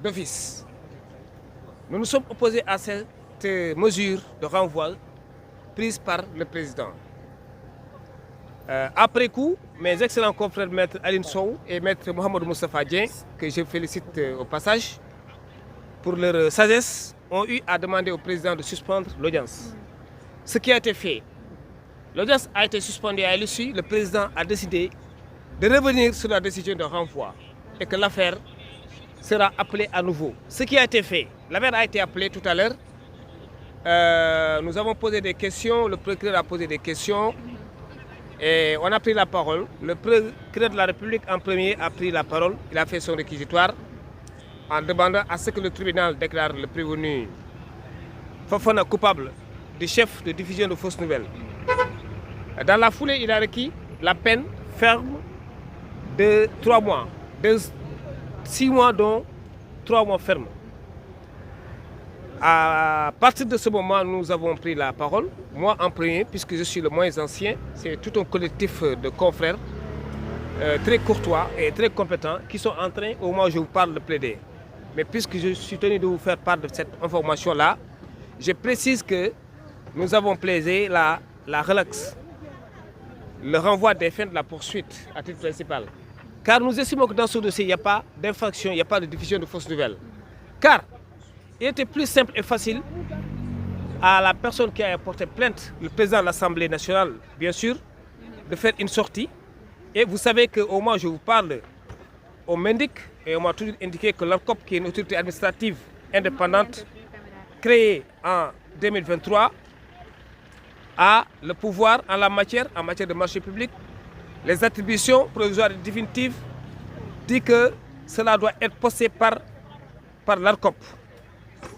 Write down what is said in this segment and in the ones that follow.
d'office. Nous nous sommes opposés à cette mesure de renvoi prise par le président. Après coup, mes excellents confrères Maître Aline Sow et Maître Mohamed Moustapha Dien, que je félicite au passage, pour leur sagesse, ont eu à demander au président de suspendre l'audience. Ce qui a été fait. L'audience a été suspendue à l'issue. Le président a décidé de revenir sur la décision de renvoi et que l'affaire sera appelée à nouveau. Ce qui a été fait. L'affaire a été appelée tout à l'heure. Nous avons posé des questions, le procureur a posé des questions et on a pris la parole. Le procureur de la République en premier a pris la parole. Il a fait son réquisitoire en demandant à ce que le tribunal déclare le prévenu Fofana coupable du chef de diffusion de fausses nouvelles. Dans la foulée, il a requis la peine ferme de 3 mois, de 6 mois dont 3 mois fermes. À partir de ce moment, nous avons pris la parole, moi en premier, puisque je suis le moins ancien, c'est tout un collectif de confrères très courtois et très compétents qui sont en train, au moment où je vous parle, de plaider. Mais puisque je suis tenu de vous faire part de cette information-là, je précise que nous avons plaidé la relaxe, le renvoi des fins de la poursuite à titre principal. Car nous estimons que dans ce dossier, il n'y a pas d'infraction, il n'y a pas de diffusion de fausses nouvelles. Car il était plus simple et facile à la personne qui a porté plainte, le président de l'Assemblée nationale, bien sûr, de faire une sortie. Et vous savez qu'au moment où je vous parle, on m'indique, et on m'a toujours indiqué que l'ARCOP, qui est une autorité administrative indépendante, créée en 2023, a le pouvoir en la matière, en matière de marché public. Les attributions provisoires et définitives disent que cela doit être posté par l'ARCOP,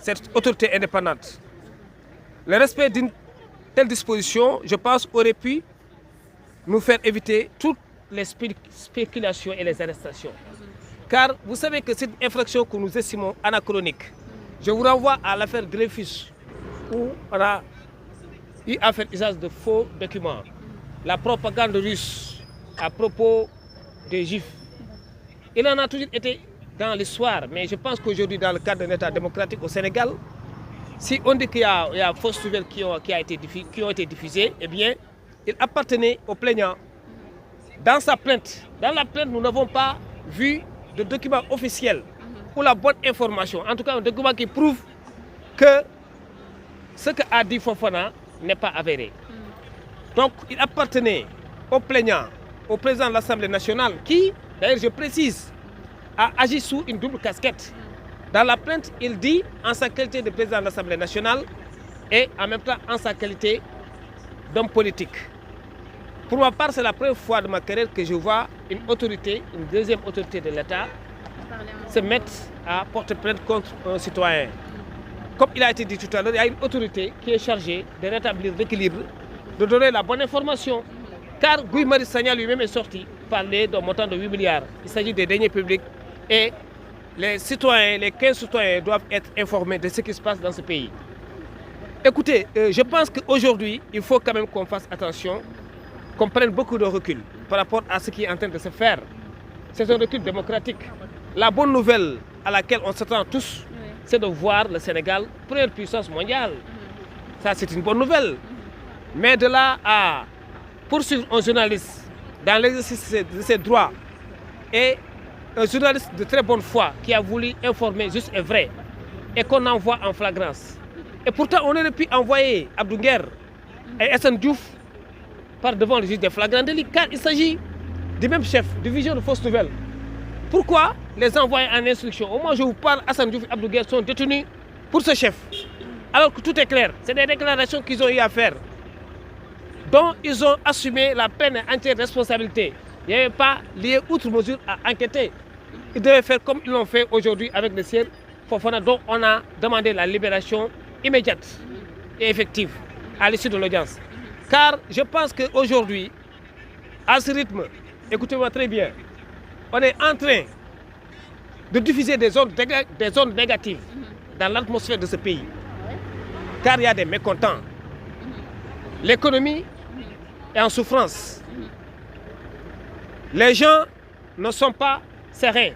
cette autorité indépendante. Le respect d'une telle disposition, je pense, aurait pu nous faire éviter toutes les spéculations et les arrestations. Car vous savez que c'est une infraction que nous estimons anachronique. Je vous renvoie à l'affaire Dreyfus, où on a eu à faire usage de faux documents. La propagande russe à propos des Juifs. Il en a toujours été dans l'histoire, mais je pense qu'aujourd'hui, dans le cadre d'un État démocratique au Sénégal, si on dit qu'il y a fausses nouvelles qui ont été diffusées, eh bien, il appartenait au plaignant. Dans sa plainte, nous n'avons pas vu de document officiel ou la bonne information, en tout cas un document qui prouve que ce qu'a dit Fofana n'est pas avéré. Donc il appartenait au plaignant, au président de l'Assemblée nationale qui, d'ailleurs je précise, a agi sous une double casquette. Dans la plainte, il dit en sa qualité de président de l'Assemblée nationale et en même temps en sa qualité d'homme politique. Pour ma part, c'est la première fois de ma carrière que je vois une autorité, une deuxième autorité de l'État, se mettre à porter plainte contre un citoyen. Comme il a été dit tout à l'heure, il y a une autorité qui est chargée de rétablir l'équilibre, de donner la bonne information. Car Guy Marius Sagna lui-même est sorti parler d'un montant de 8 milliards. Il s'agit des deniers publics et les citoyens, les 15 citoyens doivent être informés de ce qui se passe dans ce pays. Écoutez, je pense qu'aujourd'hui, il faut quand même qu'on fasse attention, qu'on prenne beaucoup de recul par rapport à ce qui est en train de se faire. C'est un recul démocratique. La bonne nouvelle à laquelle on s'attend tous, c'est de voir le Sénégal première puissance mondiale. Ça, c'est une bonne nouvelle. Mais de là à poursuivre un journaliste dans l'exercice de ses droits et un journaliste de très bonne foi qui a voulu informer juste et vrai et qu'on envoie en flagrance. Et pourtant, on aurait pu envoyer Abdou Nguer et Hassan Diouf par devant le juge des flagrants délits, car il s'agit du même chef de division de fausses nouvelles. Pourquoi les envoyer en instruction? Au moment où je vous parle, Hassan Diouf et Abdou Nguer sont détenus pour ce chef. Alors que tout est clair, c'est des déclarations qu'ils ont eu à faire, dont ils ont assumé la pleine et entière responsabilité. Il n'y avait pas lié outre mesure à enquêter. Ils devaient faire comme ils l'ont fait aujourd'hui avec le sieur Fofana, dont on a demandé la libération immédiate et effective à l'issue de l'audience. Car je pense qu'aujourd'hui, à ce rythme, écoutez-moi très bien, on est en train de diffuser des ondes négatives dans l'atmosphère de ce pays. Car il y a des mécontents. L'économie est en souffrance. Les gens ne sont pas sereins.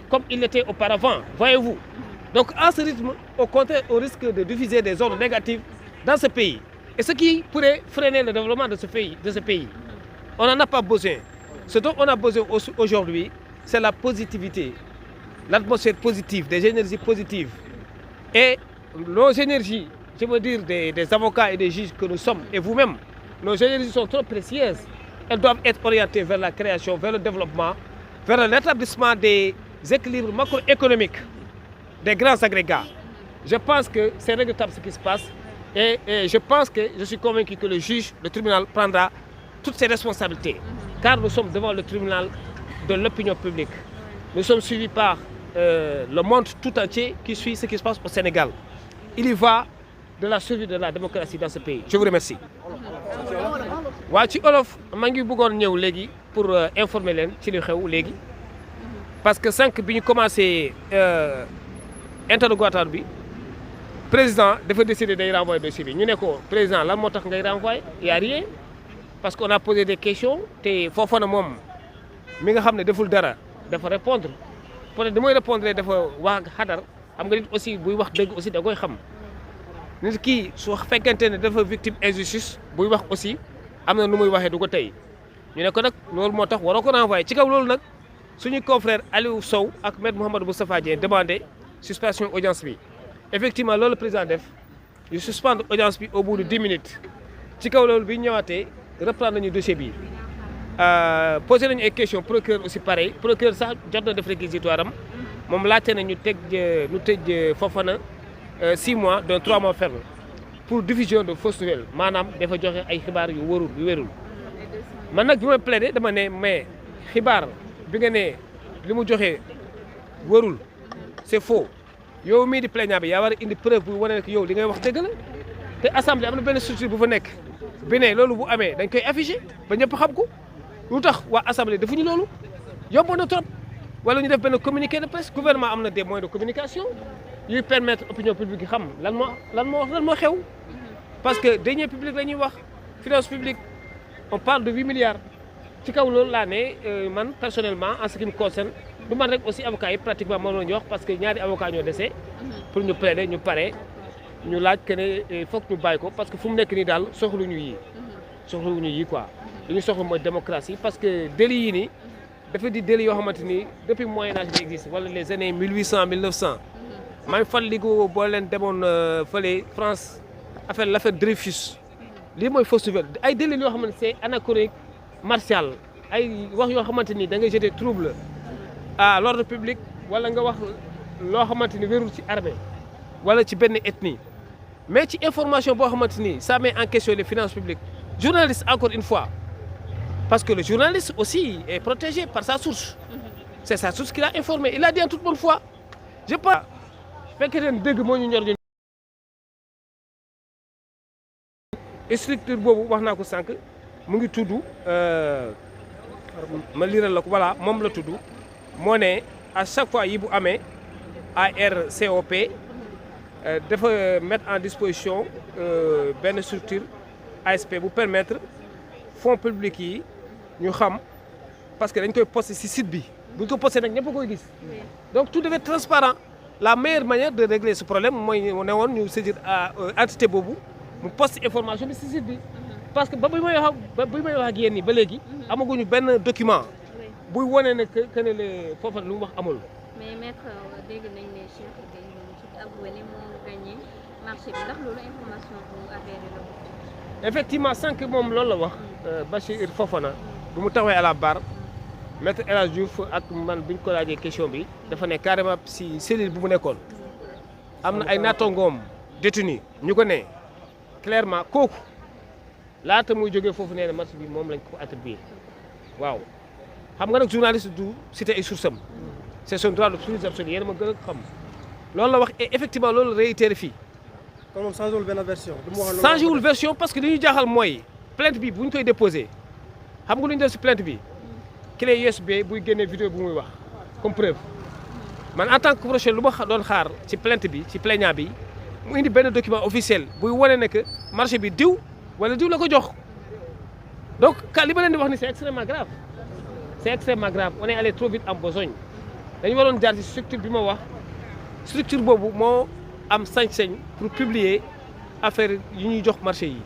comme il l'était auparavant, voyez-vous. Donc à ce rythme, au contraire, on risque de diffuser des ordres négatifs dans ce pays. Et ce qui pourrait freiner le développement de ce pays. On n'en a pas besoin. Ce dont on a besoin aujourd'hui, c'est la positivité, l'atmosphère positive, des énergies positives. Et nos énergies, je veux dire des avocats et des juges que nous sommes, et vous-même, nos énergies sont trop précieuses. Elles doivent être orientées vers la création, vers le développement, vers l'établissement des équilibres macroéconomiques, des grands agrégats. Je pense que c'est regrettable ce qui se passe et je suis convaincu que le tribunal prendra toutes ses responsabilités. Car nous sommes devant le tribunal de l'opinion publique. Nous sommes suivis par le monde tout entier qui suit ce qui se passe au Sénégal. Il y va de la survie de la démocratie dans ce pays. Je vous remercie. waa ci olof maa ngi bëggoon ñëw léegi pour informer leen ci li xew léegi parce que sànq bi ñu commencé interrogatoire bi président dafa décidé day renvoyer dossier bi ñu ne ko président lan moo tax ngay renvoyer y a rien parce qu'on a posé des questions te foofa na moom mi nga xam ne deful dara dafa répondre peut-être damay répondre dafa wax xadar xam nga nit aussi buy wax dëgg aussi da koy xam nit kii su fekkente ne dafa victime injustice buy wax aussi am na nu muy waxee du ko tey ñu ne ko nag loolu moo tax waroo ko renvoyer ci kaw loolu nag suñu confrère Aliou Sow ak maître Mouhamadou Moustapha Dieng demandé suspension audience bi effectivement loolu président def ñu suspendre audience bi au bout de 10 minutes ci kaw loolu bi ñëwaatee reprendre nañu dossier bi posé nañu ay questions procureur aussi pareil procureur sax jot na def réquisitoire am moom laajte na ñu tëj Fofana 6 mois dont 3 mois ferme pour diffusion de fausses nouvelles maanaam dafa joxe ay xibaar yu wérul man nag bi ma plaidé dama ne mais xibaar bi nga ne li mu joxe wérul c'est faux yow mii di plaignant bi yaa war a indi preuve bu wane ne yow li ngay wax dëgg la te assemblée am na benn structure bu fa nekk bi ne loolu bu amee dañ koy affiché ba ñëpp xam ko lu tax waa assemblée defuñu loolu yomb na trop wala ñu def benn communiqué de presse gouvernement am na des moyens de communication yuy permettre opinion publique yi xam lan moo xew parce que deniers publics la ñuy wax finance publique on parle de 8 milliards ci kaw loolu laa ne man personnellement en ce qui me concerne du man rek aussi avocat yi pratiquement moom la ñu wax parce que ñaari avocat ñoo dese pour ñu plaider ñu pare ñu laaj que ne foog ñu bàyyi ko parce que fu mu nekk nii daal soxluñu yi quoi li ñu soxla mooy démocratie parce que délits yi nii dafa di délits yoo xamante ni depuis moyen âge bi existe wala les années 1800 1900 maa ngi fàttaliku boo leen demoon fële France l'affaire Dreyfus lii mooy fausse nouvelle ay délits yoo xamante c'est anachronique martial ay wax yoo xamante ni da ngay jeter trouble à l'ordre public wala nga wax loo xamante ni wérul ci armée wala ci benn ethnie mais ci information boo xamante ni ça met en question les finances publiques journaliste encore une fois parce que le journaliste aussi est protégé par sa source c'est sa source qui l'a informé il a dit en toute bonne foi je pense fekkee leen dëgg moo ñu ñor ñu structure boobu wax naa ko sànq mu ngi tudd ma liral la ko voilà moom la tudd moo ne à chaque fois yi bu amee ARCOP dafa mettre en disposition benn structure ASP bu permettre fonds publics yi ñu xam parce que dañ koy poster ci site bi bu ñu ko poster nag ñëpp a koy gis donc tout devait être transparent la meilleure manière de régler ce problème mooy ne woon ñu saisir entité boobu mu poste information bi ci site bi parce que ba bi may wax ak yéen nii ba léegi amaguñu benn document buy wane ne que ne le foofa lu mu wax amul. mais maître dégg nañ ne Cheikh Gueye moom ci avoué ne moo gagné marché bi ndax loolu information bu avéré la. effectivement sànq moom loolu la wax Bachir Fofana bu mu taxawee à la barre maître El Hadj Diouf ak man bi ñu ko laajee question bi dafa ne carrément si cellule bu mu nekkoon am na ay naatangoom détenu ñu ko ne clairement kooku laata muy jógee foofu nee na marché bi moom lañ ko attribué waaw xam nga nag journaliste du citer ay sources am c'est son droit de plus absolu yéen a ma gën a xam loolu la wax et effectivement loolu réitéré fii. kon moom changé wul benn version. changé wul version parce que li ñu jaaxal mooy plainte bi bu ñu koy déposé xam nga lu ñu def si plainte bi clé USB buy génnee vidéo bu muy wax comme preuve man en tant que professionnel lu ma doon xaar ci plainte bi ci plaignant bi mu indi benn document officiel buy wane ne que marché bi diw wala diw la ko jox donc li ma leen di wax ni c'est extrêmement grave on est allé trop vite en besogne dañu waroon jaar ci structure bi ma wax structure boobu moo am sañ-sañ pour publier affaire yi ñuy jox marché yi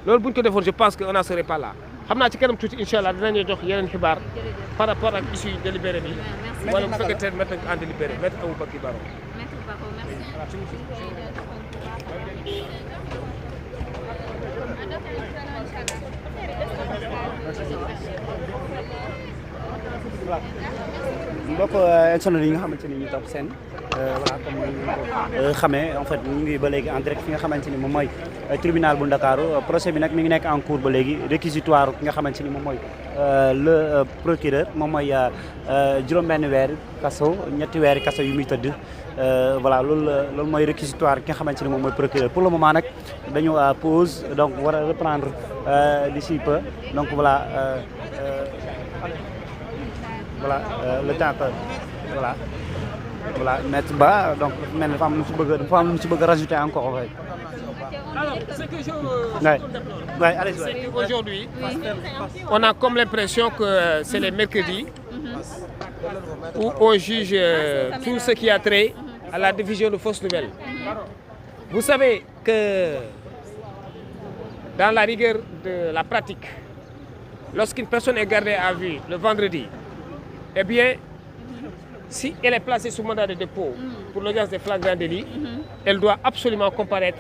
loolu bu ñu ko defoon je pense que on n'en serait pas là xam naa ci kanam tuuti incha allah dinañu jox yeneen xibaar par rapport ak issue délibéré bi wala bu fekkee teel mettre en délibéré maître Aboubacry Baro. Maître Baro, merci. mbokk internet yi nga xamante ni ñu topp seen voilà comme ni xamee en fait ñu ngi ba léegi en direct fi nga xamante ni moom mooy tribunal bu Ndakaaru procès bi nag mi ngi nekk en cours ba léegi réquisitoire ki nga xamante ni moom mooy le procureur moom mooy juróom-benn weer kaso ñetti weeri kaso yu muy tëdd voilà loolu mooy réquisitoire ki nga xamante ni moom mooy procureur pour le moment nag dañu pause donc war a reprendre d'ici peu donc voilà. Voilà le temps que voilà maître Ba donc mel ni dafa am lu ci bëgg a rajouter encore en fait. Alors ce que je allez-y. Aujourd'hui on a comme l'impression que c'est les mercredis où on juge tout ce qui a trait à la diffusion de fausses nouvelles. Vous savez que dans la rigueur de la pratique, lorsqu'une personne est gardée à vue le vendredi, eh bien, si elle est placée sous mandat de dépôt pour l'audience des flagrants délits, elle doit absolument comparaître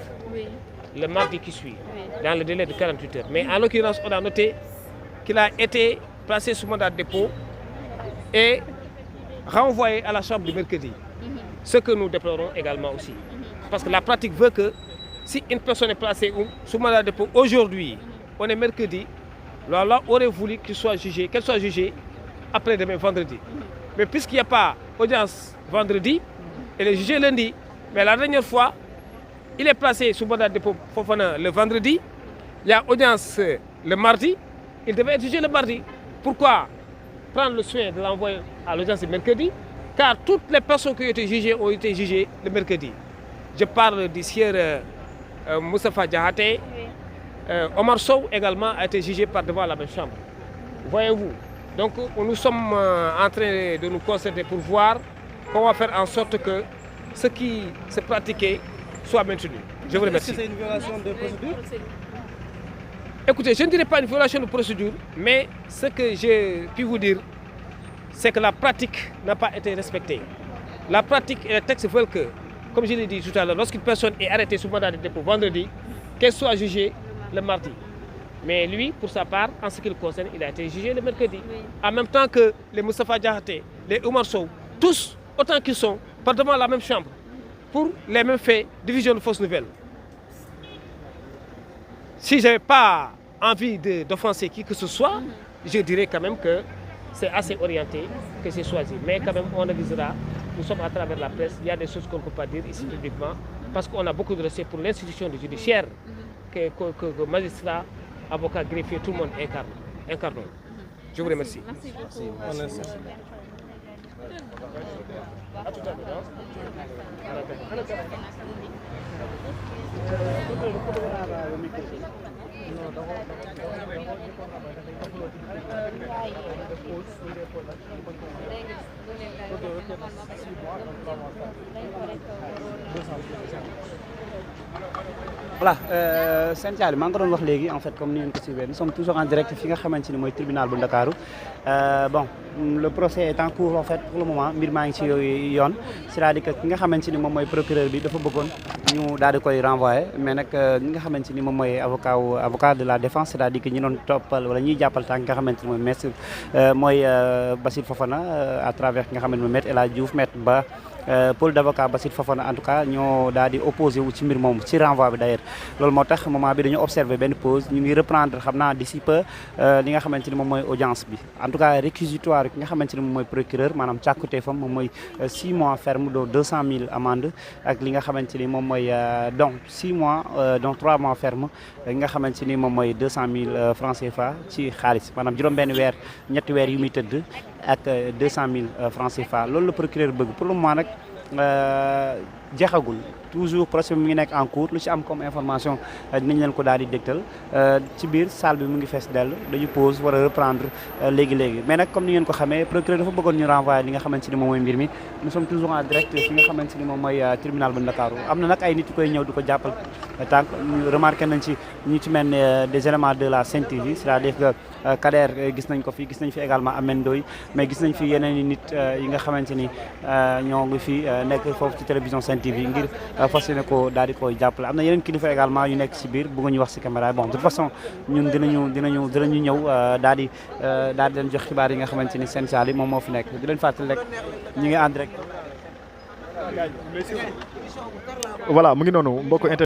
le mardi qui suit, dans le délai de 48 heures. Mais en l'occurrence, on a noté qu'il a été placé sous mandat de dépôt et renvoyé à la chambre du mercredi. Ce que nous déplorons également aussi. Parce que la pratique veut que si une personne est placée sous mandat de dépôt aujourd'hui, on est mercredi, là aurait voulu qu'elle soit jugée après-demain, vendredi. Mais puisqu'il n'y a pas audience vendredi, elle est jugée lundi. Mais la dernière fois, il est placé sous mandat de dépôt le vendredi, il y a audience le mardi, il devait être jugé le mardi. Pourquoi prendre le soin de l'envoyer à l'audience le mercredi? Car toutes les personnes qui ont été jugées le mercredi. Je parle du sieur Moustapha Diakhaté, Omar Sow également a été jugé par devant la même chambre. Voyez-vous? Donc nous sommes en train de nous concerter pour voir comment faire en sorte que ce qui se pratiquait soit maintenu. Je vous remercie. Est-ce que c'est une violation de procédure? Écoutez, je ne dirais pas une violation de procédure, mais ce que j'ai pu vous dire, c'est que la pratique n'a pas été respectée. La pratique et les textes veulent que, comme je l'ai dit tout à l'heure, lorsqu'une personne est arrêtée sous mandat de dépôt vendredi, qu'elle soit jugée le mardi. Mais lui, pour sa part, en ce qui le concerne, il a été jugé le mercredi. En même temps que les Moustapha Diakhaté, les Oumar Sow, tous, autant qu'ils sont, par devant la même chambre, pour les mêmes faits, division de fausses nouvelles. Si je n'avais pas envie d'offenser qui que ce soit, je dirais quand même que c'est assez orienté, que c'est choisi. Mais quand même, on avisera, nous sommes à travers la presse, il y a des choses qu'on ne peut pas dire ici publiquement, parce qu'on a beaucoup de respect pour l'institution du judiciaire, que magistrats, avocats, greffiers, tout le monde incarne. Je vous remercie. Merci beaucoup. À tout à l'heure. Voilà seen Thialy maa ngi ko doon wax léegi en fait comme ni ngeen ko suivee nous sommes toujours en direct fi nga xamante ni mooy tribunal bu Ndakaaru bon le procès est en cours en fait pour le moment mbir maa ngi ci yoon c'est-à-dire que ki nga xamante ni moom mooy procureur bi dafa bëggoon ñu daal di koy renvoyer mais nag ñi nga xamante ni moom mooy avocat de la défense c'est-à-dire que ñi doon toppal wala ñuy jàppal tànk nga xamante ni mooy maître mooy Bassirou Fofana à travers ki nga xamante ni mooy maître El Hadji Diouf maître Ba pôle d'avocat Bassirou Fofana en tout cas ñoo daal di opposé wu ci mbir moom ci renvoi bi d'ailleurs loolu moo tax moment bi dañu observé benn pause ñu ngi reprendre xam naa d'ici peu li nga xamante ni moom mooy audience bi en tout cas réquisitoire ki nga xamante ni moom mooy procureur maanaam càkkutéefam moom mooy 6 mois ferme dont 200 000 amende ak li nga xamante ni moom mooy donc 6 mois donc 3 mois ferme li nga xamante ni moom mooy 200 000 francs CFA ci xaalis maanaam juróom-benn weer ñetti weer yu muy tëdd ak 200 000 francs CFA loolu la procureur bëgg pour le moment nag jeexagul toujours procès bi mu ngi nekk en cours lu ci am comme information dinañ leen ko daal di dégtal ci biir salle bi mu ngi fees dell dañu pause war a reprendre léegi mais nag comme ni ngeen ko xamee procureur dafa bëggoon ñu renvoyer li nga xamante ni moom mooy mbir mi nous sommes toujours en direct fi nga xamante ni moom mooy tribunal bu Ndakaaru am na nag ay nit yu koy ñëw di ko jàppal tànk ñu remarqué nañ ci ñu ci mel ne des éléments de la Sen TV c'est-à-dire que Kader gis nañ ko fi gis nañ fi également Ameth Ndoye mais gis nañ fi yeneen i nit yi nga xamante ni ñoo ngi fi nekk foofu ci télévision Sen TV ngir fas yéene ko daal di koy jàppale am na yeneen kilifa également yu nekk ci biir bëgg ñu wax ci caméra bon de toute façon ñun dinañu ñëw daal di leen jox xibaar yi nga xamante ni Sen Sali moom moo fi nekk di leen fàttali rek ñu ngi en direct. voilà mu ngi noonu mbokk